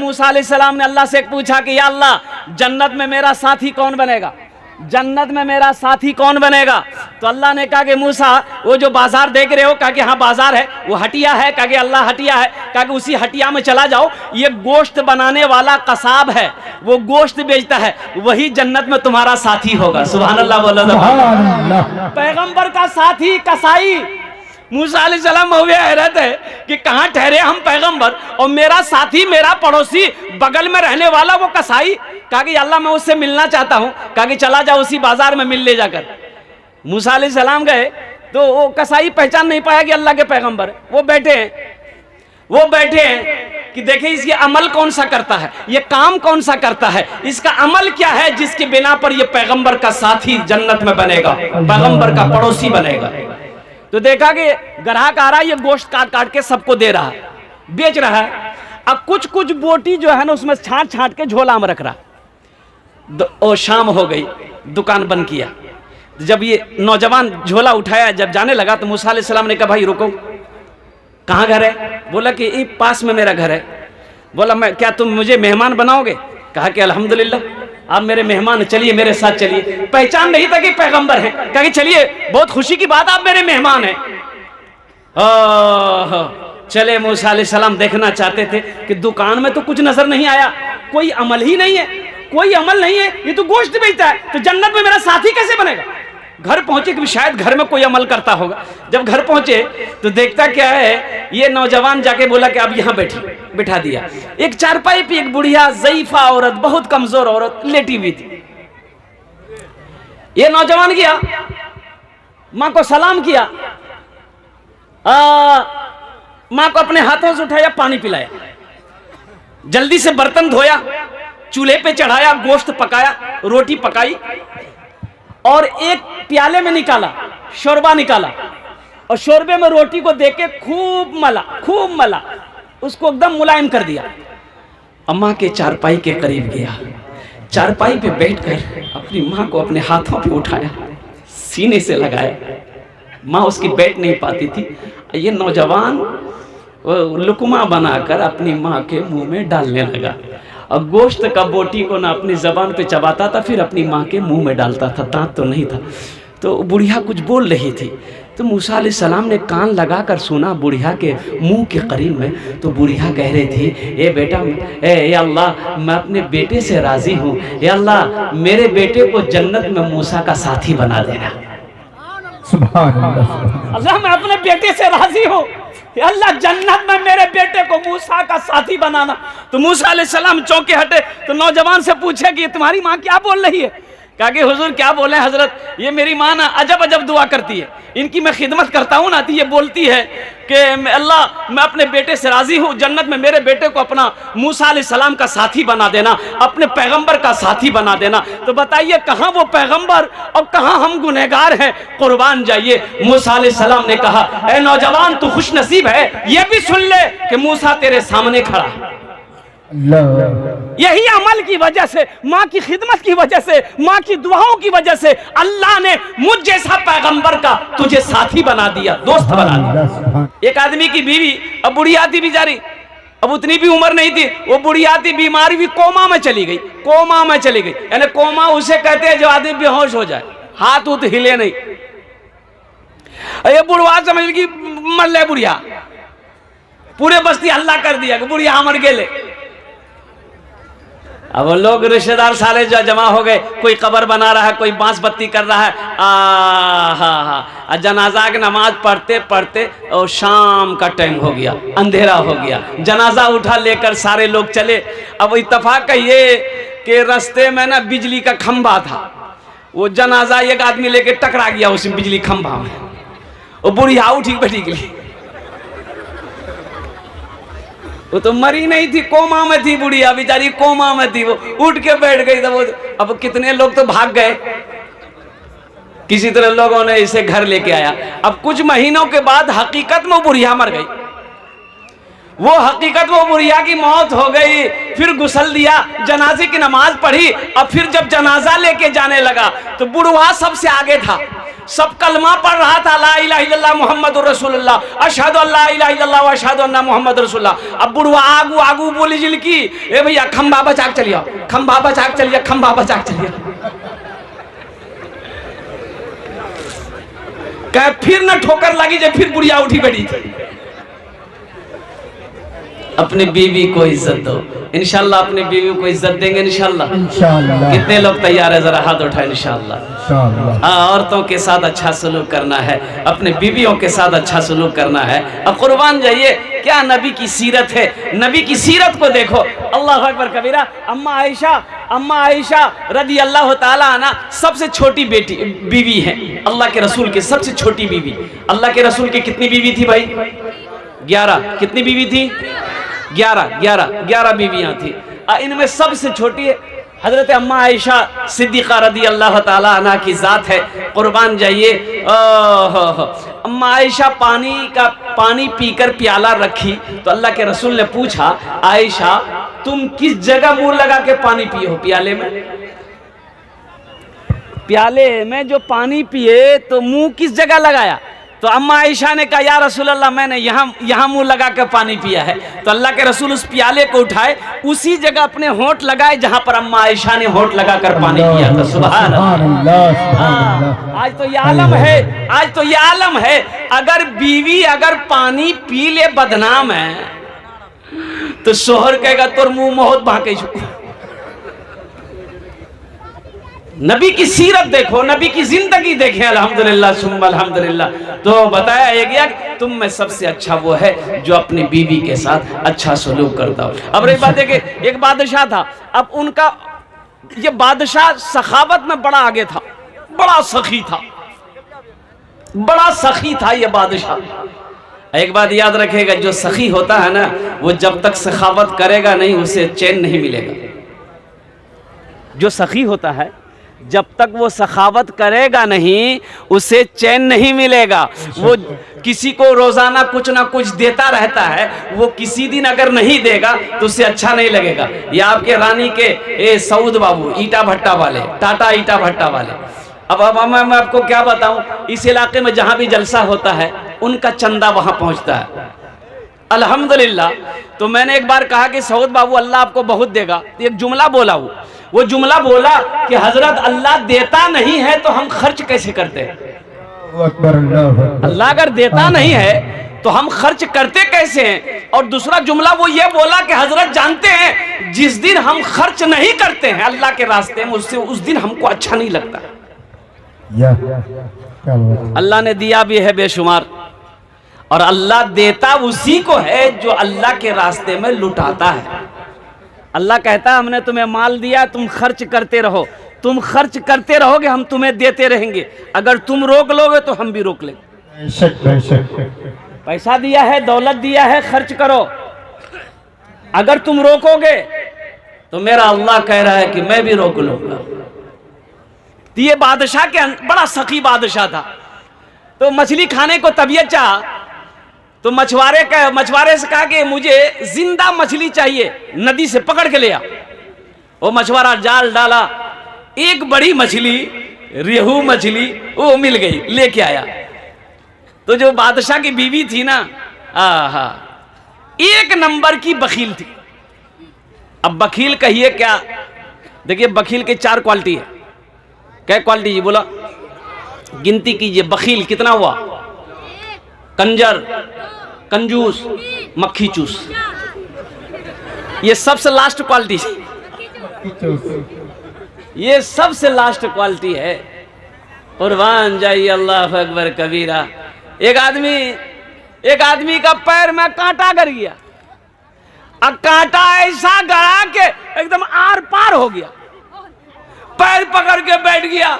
मूसा अलैहिस्सलाम ने अल्लाह से पूछा कि या अल्लाह जन्नत में मेरा साथी कौन बनेगा, जन्नत में मेरा साथी कौन बनेगा। तो अल्लाह ने कहा कि मूसा वो जो बाजार देख रहे हो, कहा कि हाँ बाजार है, वो हटिया है, कहा कि अल्लाह हटिया है, कहा कि उसी हटिया में चला जाओ, ये गोश्त बनाने वाला कसाब है, वो गोश्त बेचता है, वही जन्नत में तुम्हारा साथी होगा। सुभान अल्लाह बोलो। पैगंबर का साथी कसाई। मूसा अलैहिस्सलाम हुए हैरत है कि कहाँ ठहरे हम पैगंबर और मेरा साथी, मेरा पड़ोसी, बगल में रहने वाला वो कसाई। कहा कि अल्लाह मैं उससे मिलना चाहता हूँ। कहा कि चला जाओ उसी बाजार में मिल ले जाकर। मूसा अलैहिस्सलाम गए तो वो कसाई पहचान नहीं पाया कि अल्लाह के पैगंबर। वो बैठे हैं कि देखे इसके अमल कौन सा करता है, ये काम कौन सा करता है, इसका अमल क्या है जिसके बिना पर ये पैगंबर का साथी जन्नत में बनेगा, पैगंबर का पड़ोसी बनेगा। तो देखा कि ग्राहक आ रहा है, ये गोश्त काट काट के सबको दे रहा है, बेच रहा है। अब कुछ कुछ बोटी जो है ना उसमें छांट छांट के झोला में रख रहा। और शाम हो गई, दुकान बंद किया। जब ये नौजवान झोला उठाया, जब जाने लगा तो मूसा अलैहिस्सलाम ने कहा भाई रुको, कहाँ घर है? बोला कि ये पास में मेरा घर है। बोला मैं क्या तुम मुझे मेहमान बनाओगे? कहा कि अल्हम्दुलिल्लाह आप मेरे मेहमान, चलिए मेरे साथ चलिए। पहचान नहीं था कि पैगंबर है। कहा कि चलिए, बहुत खुशी की बात, आप मेरे मेहमान हैं। चले मूसा अलैहिस्सलाम देखना चाहते थे कि दुकान में तो कुछ नजर नहीं आया, कोई अमल ही नहीं है, कोई अमल नहीं है, ये तो गोश्त बेचता है, तो जन्नत में मेरा साथी कैसे बनेगा। घर पहुंचे कि शायद घर में कोई अमल करता होगा। जब घर पहुंचे तो देखता क्या है, ये नौजवान जाके बोला कि अब यहाँ बिठा दिया। एक चारपाई पे एक बुढ़िया ज़ईफा औरत, बहुत कमजोर औरत लेटी हुई थी। ये नौजवान गया, माँ को सलाम किया, माँ को अपने हाथों से उठाया, पानी पिलाया, जल्दी से बर्तन धोया, चूल्हे पे चढ़ाया, गोश्त पकाया, रोटी पकाई और एक प्याले में निकाला, शोरबा निकाला और शोरबे में रोटी को देके खूब मला, उसको एकदम मुलायम कर दिया। अम्मा के चारपाई के करीब गया, चारपाई पे बैठकर अपनी माँ को अपने हाथों पे उठाया, सीने से लगाया। माँ उसकी बैठ नहीं पाती थी। ये नौजवान लुकमा बनाकर अपनी माँ के मुंह में डालने लगा और गोश्त का बोटी को ना अपनी जबान पे चबाता था, फिर अपनी माँ के मुंह में डालता था, दांत तो नहीं था। तो बुढ़िया कुछ बोल रही थी, तो मूसा अलैहिस्सलाम ने कान लगाकर सुना बुढ़िया के मुंह के करीब में। तो बुढ़िया कह रही थी, ए बेटा, ए अल्लाह मैं अपने बेटे से राजी हूँ, ए अल्लाह मेरे बेटे को जन्नत में मूसा का साथी बना देना। अल्लाह मैं अपने बेटे से राजी हूँ, अल्लाह जन्नत में मेरे बेटे को मूसा का साथी बनाना। तो मूसा अलैहिस्सलाम चौंके हटे तो नौजवान से पूछे कि तुम्हारी माँ क्या बोल रही है। कहा कि हुजूर क्या बोले हजरत, ये मेरी माँ ना अजब अजब दुआ करती है, इनकी मैं खिदमत करता हूँ ना, तो ये बोलती है कि अल्लाह मैं अपने बेटे से राजी हूँ, जन्नत में मेरे बेटे को अपना मूसा अलैहिस्सलाम का साथी बना देना, अपने पैगंबर का साथी बना देना। तो बताइए कहाँ वो पैगंबर और कहाँ हम गुनहगार हैं, कुर्बान जाइए। मूसा अलैहिस्सलाम ने कहा, ए नौजवान तू खुश नसीब है, ये भी सुन ले कि मूसा तेरे सामने खड़ा है। यही अमल की वजह से, माँ की खिदमत की वजह से, माँ की दुआओं की वजह से अल्लाह ने मुझ जैसा पैगंबर का तुझे साथी बना दिया, दोस्त बना दिया। एक आदमी की बीवी अब बुढ़िया थी बेचारी, अब उतनी भी उम्र नहीं थी, वो बुढ़िया थी, बीमारी भी कोमा में चली गई, कोमा में चली गई। यानी कोमा उसे कहते हैं जो आदमी बेहोश हो जाए, हाथ उत हिले नहीं। ये बुढ़वा समझ की मर ले बुढ़िया, पूरे बस्ती हल्ला कर दिया कि बुढ़िया मर गेले। अब वो लोग रिश्तेदार सारे जो जमा हो गए, कोई कब्र बना रहा है, कोई बांस बत्ती कर रहा है। जनाजा की नमाज पढ़ते पढ़ते और शाम का टाइम हो गया, अंधेरा हो गया, जनाजा उठा लेकर सारे लोग चले। अब इत्तेफाक ये कि रास्ते में ना बिजली का खंभा था, वो जनाजा एक आदमी लेके टकरा गया उस बिजली खंभा में, वो बुढ़िया उठी बैठी गई। वो तो मरी नहीं थी, कोमा में थी बुढ़िया बेचारी, कोमा में थी, वो उठ के बैठ गई। तो वो अब कितने लोग तो भाग गए, किसी तरह लोगों ने इसे घर लेके आया। अब कुछ महीनों के बाद हकीकत में वो बुढ़िया मर गई, वो हकीकत वो बुढ़िया की मौत हो गई। फिर गुस्ल दिया, जनाजे की नमाज पढ़ी। अब फिर जब जनाजा लेके जाने लगा तो बुढ़वा सबसे आगे था, सब कलमा पढ़ रहा था, ला इलाहा इल्लल्लाह मुहम्मदुर रसूलुल्लाह, अशहदु अल्ला इलाहा इल्लल्लाह व अशहदु अन्ना मुहम्मदुर रसूलुल्लाह। अब बुढ़वा आगू आगू बोली जिल की, ए भैया खंभा बचा के चलिए, खंभा बचा के चलिए, खंभा बचा के चलिए। कहे फिर न ठोकर लगी जे फिर बुढ़िया उठी बैठी। अपनी बीवी को इज्जत दो, इंशाल्लाह अपनी बीवी को इज्जत देंगे इंशाल्लाह। कितने लोग तैयार है, जरा हाथ उठाए इंशाल्लाह। हाँ, औरतों के साथ अच्छा सलूक करना है, अपने बीवियों के साथ अच्छा सलूक करना है। अब कुर्बान जाइए, क्या नबी की सीरत है, नबी की सीरत को देखो। अल्लाह अकबर कबीरा। अम्मा आयशा रदी अल्लाह ताला अन्हा सबसे छोटी बेटी बीवी है, अल्लाह के रसूल के सबसे छोटी बीवी। अल्लाह के रसूल की कितनी बीवी थी भाई? 11। कितनी बीवी थी? 11 बीवियां थी। इनमें सबसे छोटी है हजरत अम्मा आयशा सिद्दीक़ा रदी अल्लाह ताला अन्हा की ज़ात है। कुर्बान जाइए, अम्मा आयशा पानी पीकर प्याला रखी तो अल्लाह के रसूल ने पूछा, आयशा तुम किस जगह मुंह लगा के पानी पिए हो? प्याले में जो पानी पिए तो मुंह किस जगह लगाया? तो अम्मा आयशा ने कहा, या रसूल अल्लाह मैंने यहाँ मुंह लगा कर पानी पिया है। तो अल्लाह के रसूल उस प्याले को उठाए, उसी जगह अपने होंठ लगाए जहां पर अम्मा आयशा ने होंठ लगा कर पानी पिया था। सुभान अल्लाह। आज तो ये आलम है, अगर बीवी अगर पानी पी ले बदनाम है तो शोहर कहेगा तोर मुंह बहुत भाके। नबी की सीरत देखो, नबी की जिंदगी देखें, अल्हम्दुलिल्लाह सुम्मा अल्हम्दुलिल्लाह। तो बताया गया कि तुम में सबसे अच्छा वो है जो अपनी बीवी के साथ अच्छा सलूक करता हो। अब रही बात है कि एक बादशाह था, अब उनका ये बादशाह सखावत में बड़ा आगे था, बड़ा सखी था ये बादशाह। एक बात याद रखेगा, जो सखी होता है ना, वो जब तक सखावत करेगा नहीं उसे चैन नहीं मिलेगा। जो सखी होता है जब तक वो सखावत करेगा नहीं उसे चैन नहीं मिलेगा। वो किसी को रोजाना कुछ ना कुछ देता रहता है, वो किसी दिन अगर नहीं देगा तो उसे अच्छा नहीं लगेगा। या आपके रानी के सऊद बाबू ईटा भट्टा वाले, टाटा ईटा भट्टा वाले, अब मैं आपको क्या बताऊं, इस इलाके में जहां भी जलसा होता है उनका चंदा वहां पहुंचता है अल्हम्दुलिल्लाह। तो मैंने एक बार कहा कि सऊद बाबू अल्लाह आपको बहुत देगा, तो एक जुमला बोला, वो जुमला बोला कि हजरत अल्लाह देता नहीं है तो हम खर्च कैसे करते हैं? अल्लाह अगर देता नहीं है तो हम खर्च करते कैसे हैं? और दूसरा जुमला वो ये बोला कि हजरत जानते हैं जिस दिन हम खर्च नहीं करते हैं अल्लाह के रास्ते में उससे उस दिन हमको अच्छा नहीं लगता। अल्लाह ने दिया भी है बेशुमार, और अल्लाह देता उसी को है जो अल्लाह के रास्ते में लुटाता है। अल्लाह कहता है हमने तुम्हें माल दिया, तुम खर्च करते रहो, तुम खर्च करते रहोगे हम तुम्हें देते रहेंगे, अगर तुम रोक लोगे तो हम भी रोक लेंगे। पैसा दिया है, दौलत दिया है, खर्च करो, अगर तुम रोकोगे तो मेरा अल्लाह कह रहा है कि मैं भी रोक लूंगा। तो ये बादशाह के बड़ा सखी बादशाह था, तो मछली खाने को तबीयत चाह, तो मछुआरे से कहा कि मुझे जिंदा मछली चाहिए, नदी से पकड़ के ले आ। वो मछुआरा जाल डाला, एक बड़ी मछली, रेहू मछली वो मिल गई, लेके आया। तो जो बादशाह की बीवी थी ना, एक नंबर की बखील थी। अब बखील कहिए क्या, देखिए बखील के 4 क्वालिटी है। क्या क्वालिटी जी बोला, गिनती कीजिए, बखील कितना हुआ? कंजर, कंजूस, मक्खी चूस, ये सबसे लास्ट क्वालिटी, ये सबसे लास्ट क्वालिटी है। कुर्बान जाइए, अल्लाह अकबर कबीरा। एक आदमी का पैर में कांटा गर गया, अब कांटा ऐसा गड़ा के एकदम आर पार हो गया, पैर पकड़ के बैठ गया।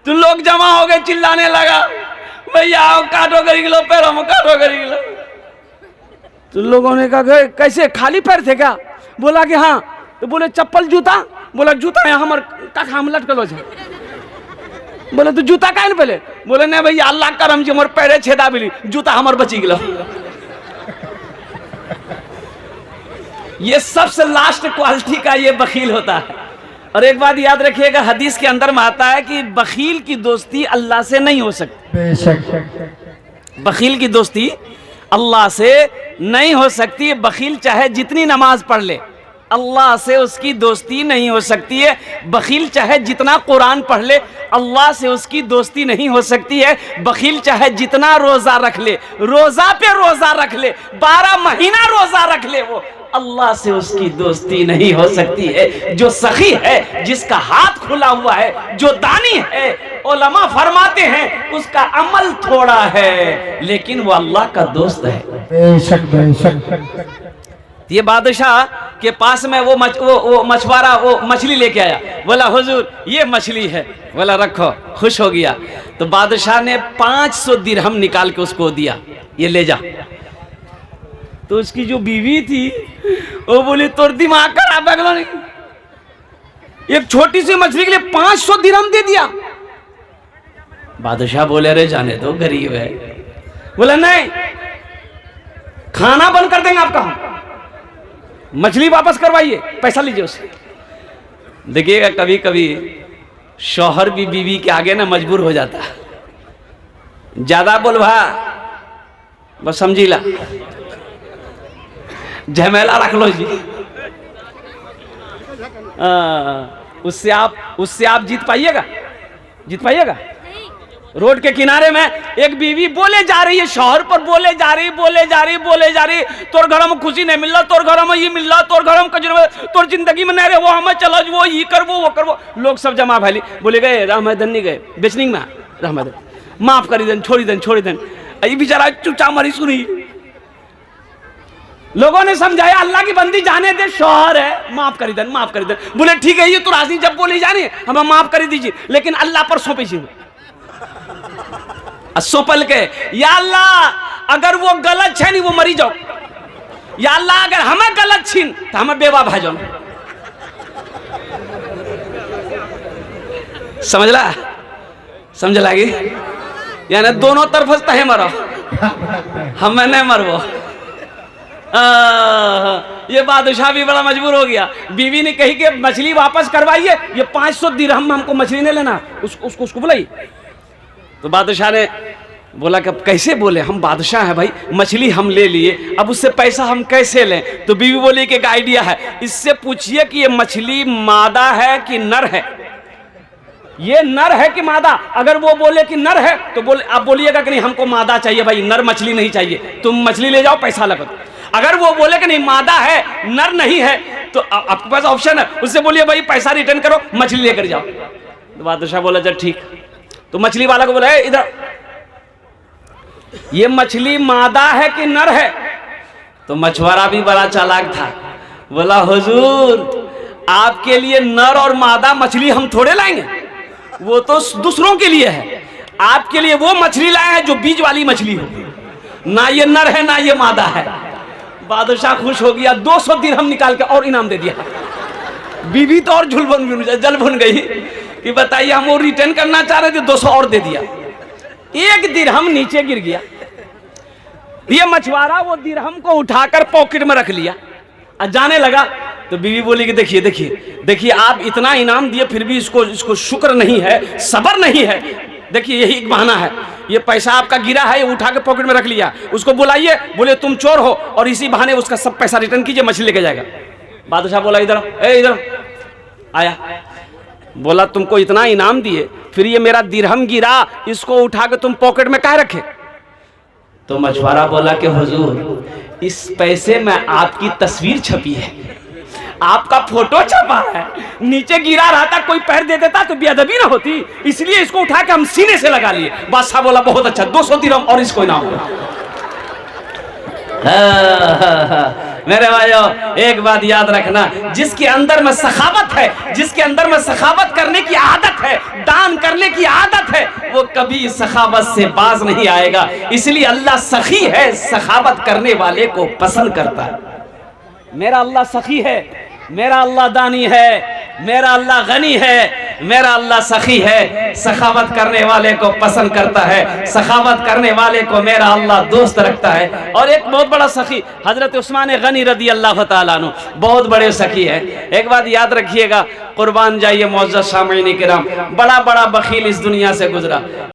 तो लोग जमा हो गए, चिल्लाने लगा, भैया आओ काटो करी गिलो, पैरों में काटो करी गिलो। तो लोगों ने कहा कैसे, खाली पैर थे क्या? बोला कि हाँ। तो बोले चप्पल जूता? बोला जूता यहाँ हमारे काखा में लटकलो छे। बोले तो जूता काहे न पहले? बोले नहीं भैया अल्लाह करम जी हमारे पैरे छेदा बिली, जूता हमारे बची गिलो। ये सबसे लास्ट क्वालिटी का ये बखील होता है। और एक बात याद रखिएगा, हदीस के अंदर में आता है कि बखील की दोस्ती अल्लाह से नहीं हो सकती। बेशक बखील की दोस्ती अल्लाह से नहीं हो सकती। बखील चाहे जितनी नमाज पढ़ ले, अल्लाह से उसकी दोस्ती नहीं हो सकती है। बखील चाहे जितना कुरान पढ़ ले, अल्लाह से उसकी दोस्ती नहीं हो सकती है। बखील चाहे जितना रोज़ा रख ले, रोज़ा पे रोज़ा रख ले, 12 महीना रोज़ा रख ले, वो अल्लाह से उसकी दोस्ती नहीं हो सकती है। जो सखी है, जिसका हाथ खुला हुआ है, जो दानी है, उलमा फरमाते हैं उसका अमल थोड़ा है लेकिन वो अल्लाह का दोस्त है। बेशक बेशक। ये बादशाह के पास में वो मछुआरा वो मछली लेके आया, बोला हुजूर ये मछली है, बोला रखो, खुश हो गया। तो बादशाह ने 500 दिरहम निकाल के उसको दिया, ये ले जा। तो उसकी जो बीवी थी वो बोली तोर दिमाग खराब है, नहीं एक छोटी सी मछली के लिए 500 दिरहम दे दिया। बादशाह बोले अरे जाने दो, गरीब है। बोला नहीं, खाना बंद कर देंगे आपका, मछली वापस करवाइए, पैसा लीजिए उससे। देखिएगा कभी कभी शौहर भी बीवी के आगे ना मजबूर हो जाता, ज्यादा बोलवा बस समझीला, झमेला रख लो जी। उससे आप जीत पाइएगा? जीत पाइएगा? रोड के किनारे में एक बीवी बोले जा रही है, शौहर पर बोले जा रही, तोर घर में खुशी नहीं मिल रहा, तोर घर में ये मिल रहा, तोर घर में कजर, तोर जिंदगी में नहीं रहे, वो हमें चलो, वो ये करवो वो करवो। लोग सब जमा भैली, बोले गए रहमदन नहीं गए बेचनिंग में, रहमदन माफ करी देन, छोड़ी देन। ये बेचारा चुपचाप मरी सुनी। लोगों ने समझाया अल्लाह की बंदी जाने दे, शौहर है, माफ करी देन। बोले ठीक है, ये तो राजी जब बोली जाने हमें माफ कर दीजिए, लेकिन अल्लाह पर सौंपे सोपल के, या अल्लाह अगर वो गलत छे नहीं वो मरी जाओ, या अल्लाह अगर हमें गलत छीन तो हमें बेवा भाजो। समझ लागी, यानी दोनों तरफ तहे मरो, हमें नहीं मरवो। ये बादशाह भी बड़ा मजबूर हो गया। बीवी ने कही कि मछली वापस करवाइए, ये 500 दिरहम में हमको मछली नहीं लेना, उसको बुलाई। तो बादशाह ने बोला कि कैसे बोले, हम बादशाह हैं भाई, मछली हम ले लिए, अब उससे पैसा हम कैसे लें? तो बीवी बोली कि एक आइडिया है, इससे पूछिए कि ये मछली मादा है कि नर है, ये नर है कि मादा। अगर वो बोले कि नर है तो आप बोलिएगा कि नहीं हमको मादा चाहिए भाई, नर मछली नहीं चाहिए, तुम मछली ले जाओ, पैसा लगा। अगर वो बोले कि नहीं मादा है, नर नहीं है, तो आपके पास ऑप्शन है, उससे बोलिए भाई पैसा रिटर्न करो, मछली लेकर जाओ। तो बादशाह बोला चल ठीक। तो मछली वाला को बोला इधर, ये मछली मादा है कि नर है? तो मछुआरा भी बड़ा चालाक था, बोला हुजूर आपके लिए नर और मादा मछली हम थोड़े लाएंगे, वो तो दूसरों के लिए है, आपके लिए वो मछली लाए हैं जो बीज वाली मछली हो, ना ये नर है ना ये मादा है। बादशाह खुश हो गया, 200 दिरहम निकाल के और इनाम दे दिया। बीवी तो और जल भुन गई कि बताइए हम वो रिटर्न करना चाह रहे थे, 200 और दे दिया। 1 दिरहम नीचे गिर गया। ये मछुआरा वो दिरहम को उठाकर पॉकेट में रख लिया और जाने लगा। तो बीवी बोली कि देखिए आप इतना इनाम दिए फिर भी इसको शुक्र नहीं है, सब्र नहीं है। देखिए यही एक बहाना है, ये पैसा आपका गिरा है, ये उठा के पॉकेट में रख लिया, उसको बुलाइए, बोले तुम चोर हो, और इसी बहाने उसका सब पैसा रिटर्न कीजिए, मछली लेके जाएगा। बादशाह बोला इधर आया, बोला तुमको इतना इनाम दिए फिर ये मेरा दिरहम गिरा, इसको उठा के तुम पॉकेट में काहे रखे? तो मछुआरा बोला कि हुजूर इस पैसे में आपकी तस्वीर छपी है, आपका फोटो छपा है, नीचे गिरा रहता कोई पैर दे देता तो बेअदबी ना होती, इसलिए इसको उठा के हम सीने से लगा लिए। बादशाह बोला बहुत अच्छा, 200 दिरहम और इसको इनाम। मेरे भाइयों एक बात याद रखना, जिसके अंदर में सखावत है, जिसके अंदर में सखावत करने की आदत है, दान करने की आदत है, वो कभी सखावत से बाज नहीं आएगा। इसलिए अल्लाह सखी है, सखावत करने वाले को पसंद करता है। मेरा अल्लाह सखी है, मेरा अल्लाह दानी है, मेरा अल्लाह गनी है, मेरा अल्लाह सखी है, सखावत करने वाले को पसंद करता है, सखावत करने वाले को मेरा अल्लाह दोस्त रखता है। और एक बहुत बड़ा सखी हजरत उस्मान गनी रदी अल्लाह ताला अन्हु बहुत बड़े सखी है। एक बात याद रखिएगा, कुर्बान जाइए मुअज़्ज़ज़ सामईन किराम, बड़ा बड़ा बखील इस दुनिया से गुजरा।